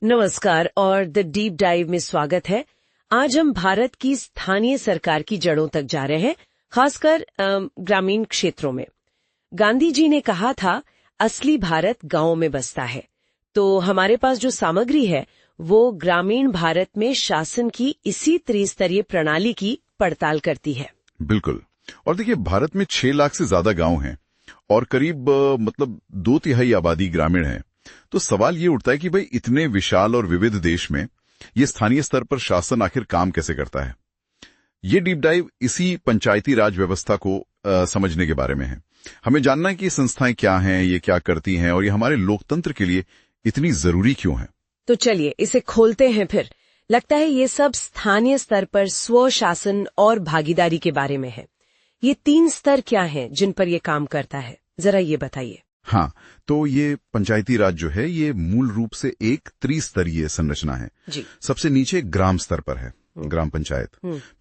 नमस्कार और the deep dive में स्वागत है। आज हम भारत की स्थानीय सरकार की जड़ों तक जा रहे हैं, खासकर ग्रामीण क्षेत्रों में। गांधी जी ने कहा था, असली भारत गांवों में बसता है। तो हमारे पास जो सामग्री है वो ग्रामीण भारत में शासन की इसी त्रिस्तरीय प्रणाली की पड़ताल करती है। बिल्कुल। और देखिए, भारत में 6 लाख से ज्यादा गांव हैं और करीब 2/3 आबादी ग्रामीण है। तो सवाल ये उठता है कि भाई, इतने विशाल और विविध देश में ये स्थानीय स्तर पर शासन आखिर काम कैसे करता है। ये डीप डाइव इसी पंचायती राज व्यवस्था को समझने के बारे में है। हमें जानना है कि ये संस्थाएं क्या हैं, ये क्या करती हैं और ये हमारे लोकतंत्र के लिए इतनी जरूरी क्यों है। तो चलिए इसे खोलते हैं फिर। लगता है ये सब स्थानीय स्तर पर स्वशासन और भागीदारी के बारे में है। ये 3 स्तर क्या हैं जिन पर ये काम करता है, जरा ये बताइए। हाँ, तो ये पंचायती राज जो है ये मूल रूप से एक त्रिस्तरीय संरचना है जी। सबसे नीचे ग्राम स्तर पर है ग्राम पंचायत,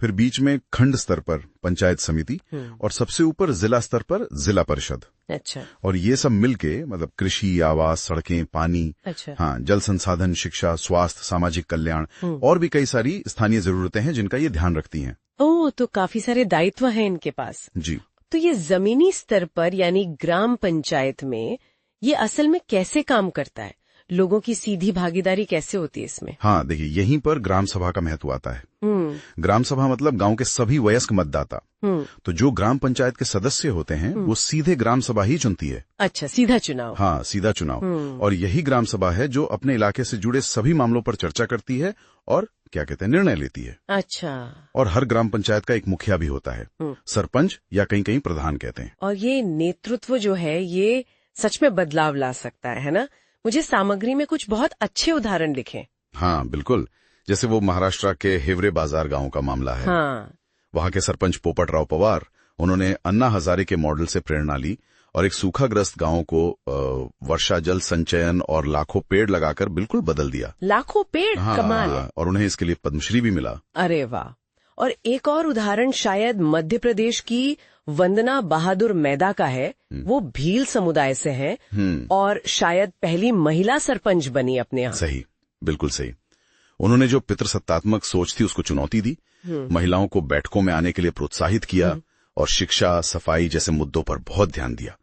फिर बीच में खंड स्तर पर पंचायत समिति और सबसे ऊपर जिला स्तर पर जिला परिषद। अच्छा। और ये सब मिलके कृषि, आवास, सड़कें, पानी, अच्छा। हाँ, जल संसाधन, शिक्षा, स्वास्थ्य, सामाजिक कल्याण और भी कई सारी स्थानीय जरूरतें हैं जिनका ये ध्यान रखती हैं। ओह, तो काफी सारे दायित्व हैं इनके पास। जी। तो ये जमीनी स्तर पर यानी ग्राम पंचायत में ये असल में कैसे काम करता है? लोगों की सीधी भागीदारी कैसे होती है इसमें? हाँ, देखिए, यहीं पर ग्राम सभा का महत्व आता है। ग्राम सभा मतलब गांव के सभी वयस्क मतदाता। तो जो ग्राम पंचायत के सदस्य होते हैं वो सीधे ग्राम सभा ही चुनती है। अच्छा, सीधा चुनाव। हाँ, सीधा चुनाव। और यही ग्राम सभा है जो अपने इलाके से जुड़े सभी मामलों पर चर्चा करती है और क्या कहते हैं, निर्णय लेती है। अच्छा। और हर ग्राम पंचायत का एक मुखिया भी होता है, सरपंच या कहीं कहीं प्रधान कहते हैं। और ये नेतृत्व जो है ये सच में बदलाव ला सकता है ना? मुझे सामग्री में कुछ बहुत अच्छे उदाहरण लिखें। हाँ, बिल्कुल। जैसे वो महाराष्ट्र के हिवरे बाजार गांव का मामला है। हाँ। वहां के सरपंच पोपटराव पवार, उन्होंने अन्ना हजारे के मॉडल से प्रेरणा ली और एक सूखाग्रस्त गांव को वर्षा जल संचयन और लाखों पेड़ लगाकर बिल्कुल बदल दिया। लाखों पेड़? हाँ, कमाल है। हाँ, और उन्हें इसके लिए पद्मश्री भी मिला। अरे वाह। और एक और उदाहरण शायद मध्य प्रदेश की वंदना बहादुर मैदा का है। वो भील समुदाय से हैं और शायद पहली महिला सरपंच बनी अपने यहाँ। सही, बिल्कुल सही। उन्होंने जो पितृसत्तात्मक सोच थी उसको चुनौती दी, महिलाओं को बैठकों में आने के लिए प्रोत्साहित किया और शिक्षा, सफाई जैसे मुद्दों पर बहुत ध्यान दिया।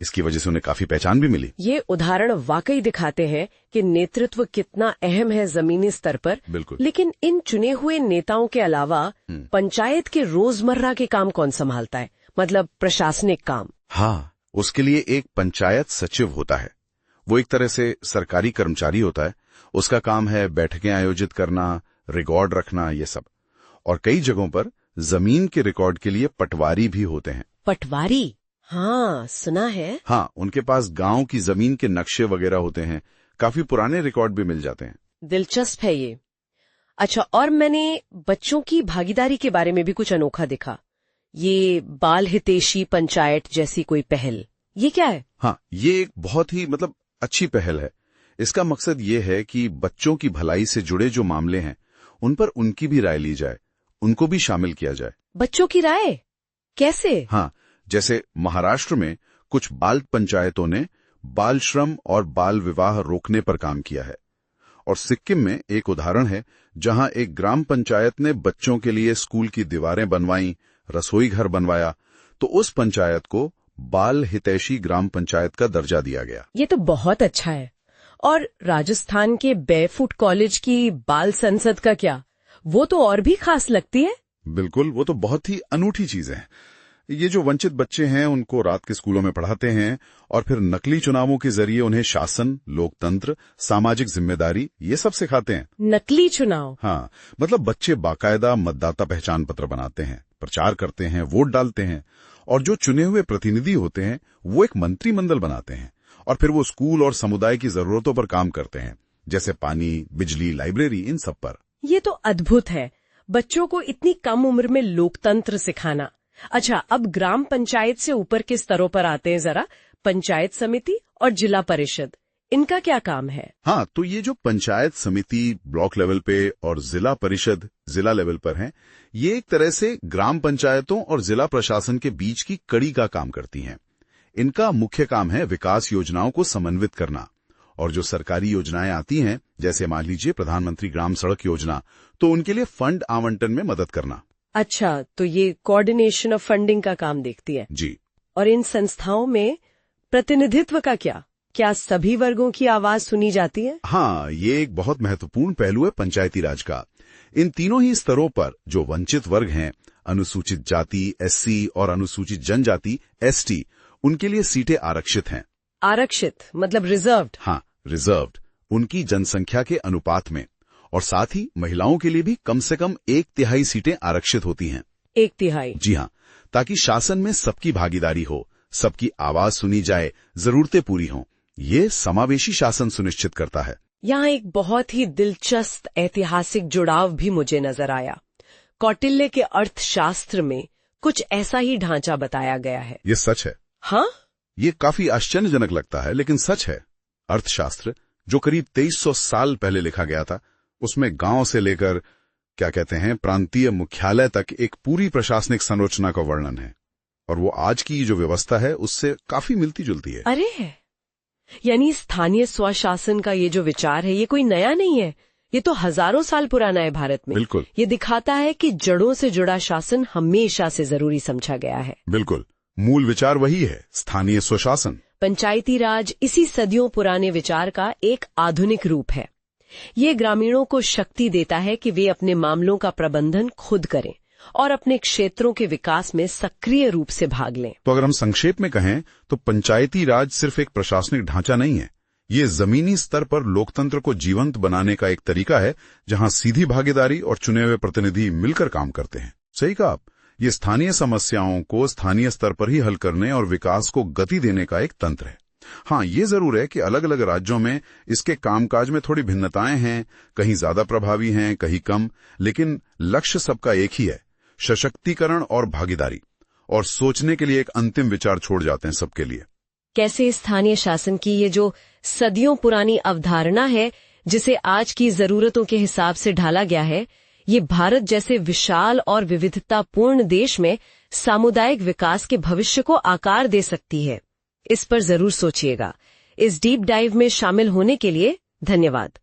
इसकी वजह से उन्हें काफी पहचान भी मिली। ये उदाहरण वाकई दिखाते हैं कि नेतृत्व कितना अहम है जमीनी स्तर पर। बिल्कुल। लेकिन इन चुने हुए नेताओं के अलावा पंचायत के रोजमर्रा के काम कौन संभालता है, मतलब प्रशासनिक काम? हाँ, उसके लिए एक पंचायत सचिव होता है। वो एक तरह से सरकारी कर्मचारी होता है। उसका काम है बैठकें आयोजित करना, रिकॉर्ड रखना, ये सब। और कई जगहों पर जमीन के रिकॉर्ड के लिए पटवारी भी होते हैं। पटवारी? हाँ, सुना है। हाँ, उनके पास गांव की जमीन के नक्शे वगैरह होते हैं। काफी पुराने रिकॉर्ड भी मिल जाते हैं। दिलचस्प है ये। अच्छा, और मैंने बच्चों की भागीदारी के बारे में भी कुछ अनोखा देखा। ये बाल हितैषी पंचायत जैसी कोई पहल, ये क्या है? हाँ, ये एक बहुत ही अच्छी पहल है। इसका मकसद ये है कि बच्चों की भलाई से जुड़े जो मामले हैं उन पर उनकी भी राय ली जाए, उनको भी शामिल किया जाए। बच्चों की राय कैसे? हाँ, जैसे महाराष्ट्र में कुछ बाल पंचायतों ने बाल श्रम और बाल विवाह रोकने पर काम किया है। और सिक्किम में एक उदाहरण है जहां एक ग्राम पंचायत ने बच्चों के लिए स्कूल की दीवारें बनवाई, रसोई घर बनवाया। तो उस पंचायत को बाल हितैषी ग्राम पंचायत का दर्जा दिया गया। ये तो बहुत अच्छा है। और राजस्थान के बेफुट कॉलेज की बाल संसद का क्या? वो तो और भी खास लगती है। बिल्कुल, वो तो बहुत ही अनूठी चीज है। ये जो वंचित बच्चे हैं उनको रात के स्कूलों में पढ़ाते हैं और फिर नकली चुनावों के जरिए उन्हें शासन, लोकतंत्र, सामाजिक जिम्मेदारी ये सब सिखाते हैं। नकली चुनाव? हाँ, बच्चे बाकायदा मतदाता पहचान पत्र बनाते हैं, प्रचार करते हैं, वोट डालते हैं और जो चुने हुए प्रतिनिधि होते हैं वो एक मंत्रिमंडल बनाते हैं और फिर वो स्कूल और समुदाय की जरूरतों पर काम करते हैं, जैसे पानी, बिजली, लाइब्रेरी, इन सब पर। ये तो अद्भुत है, बच्चों को इतनी कम उम्र में लोकतंत्र सिखाना। अच्छा, अब ग्राम पंचायत से ऊपर के स्तरों पर आते हैं जरा। पंचायत समिति और जिला परिषद, इनका क्या काम है? हाँ, तो ये जो पंचायत समिति ब्लॉक लेवल पे और जिला परिषद जिला लेवल पर हैं, ये एक तरह से ग्राम पंचायतों और जिला प्रशासन के बीच की कड़ी का काम करती हैं। इनका मुख्य काम है विकास योजनाओं को समन्वित करना और जो सरकारी योजनाएं आती हैं, जैसे मान लीजिए प्रधानमंत्री ग्राम सड़क योजना, तो उनके लिए फंड आवंटन में मदद करना। अच्छा, तो ये कोऑर्डिनेशन ऑफ फंडिंग का काम देखती है। जी। और इन संस्थाओं में प्रतिनिधित्व का क्या सभी वर्गों की आवाज सुनी जाती है? हाँ, ये एक बहुत महत्वपूर्ण पहलू है पंचायती राज का। इन तीनों ही स्तरों पर जो वंचित वर्ग हैं, अनुसूचित जाति एससी और अनुसूचित जनजाति एसटी, उनके लिए सीटें आरक्षित हैं। आरक्षित मतलब रिजर्व्ड? हाँ, रिजर्व्ड, उनकी जनसंख्या के अनुपात में। और साथ ही महिलाओं के लिए भी कम से कम 1/3 सीटें आरक्षित होती हैं। 1/3? जी हाँ, ताकि शासन में सबकी भागीदारी हो, सबकी आवाज सुनी जाए, जरूरतें पूरी हों। ये समावेशी शासन सुनिश्चित करता है। यहाँ एक बहुत ही दिलचस्प ऐतिहासिक जुड़ाव भी मुझे नजर आया। कौटिल्य के अर्थशास्त्र में कुछ ऐसा ही ढांचा बताया गया है। ये सच है। हाँ, ये काफी आश्चर्यजनक लगता है, लेकिन सच है। अर्थशास्त्र, जो करीब 2300 साल पहले लिखा गया था, उसमें गांव से लेकर प्रांतीय मुख्यालय तक एक पूरी प्रशासनिक संरचना का वर्णन है। और वो आज की जो व्यवस्था है उससे काफी मिलती जुलती है। अरे, यानी स्थानीय स्वशासन का ये जो विचार है, ये कोई नया नहीं है। ये तो हजारों साल पुराना है भारत में। बिल्कुल। ये दिखाता है कि जड़ों से जुड़ा शासन हमेशा से जरूरी समझा गया है। बिल्कुल, मूल विचार वही है, स्थानीय स्वशासन। पंचायती राज इसी सदियों पुराने विचार का एक आधुनिक रूप है। ये ग्रामीणों को शक्ति देता है कि वे अपने मामलों का प्रबंधन खुद करें और अपने क्षेत्रों के विकास में सक्रिय रूप से भाग लें। तो अगर हम संक्षेप में कहें तो पंचायती राज सिर्फ एक प्रशासनिक ढांचा नहीं है, ये जमीनी स्तर पर लोकतंत्र को जीवंत बनाने का एक तरीका है, जहां सीधी भागीदारी और चुने हुए प्रतिनिधि मिलकर काम करते हैं। सही कहा आप, ये स्थानीय समस्याओं को स्थानीय स्तर पर ही हल करने और विकास को गति देने का एक तंत्र है। हाँ, ये जरूर है कि अलग अलग राज्यों में इसके कामकाज में थोड़ी भिन्नताएं हैं, कहीं ज्यादा प्रभावी हैं, कहीं कम, लेकिन लक्ष्य सबका एक ही है, सशक्तिकरण और भागीदारी। और सोचने के लिए एक अंतिम विचार छोड़ जाते हैं सबके लिए। कैसे स्थानीय शासन की ये जो सदियों पुरानी अवधारणा है, जिसे आज की जरूरतों के हिसाब से ढाला गया है, ये भारत जैसे विशाल और विविधतापूर्ण देश में सामुदायिक विकास के भविष्य को आकार दे सकती है। इस पर जरूर सोचिएगा। इस डीप डाइव में शामिल होने के लिए धन्यवाद।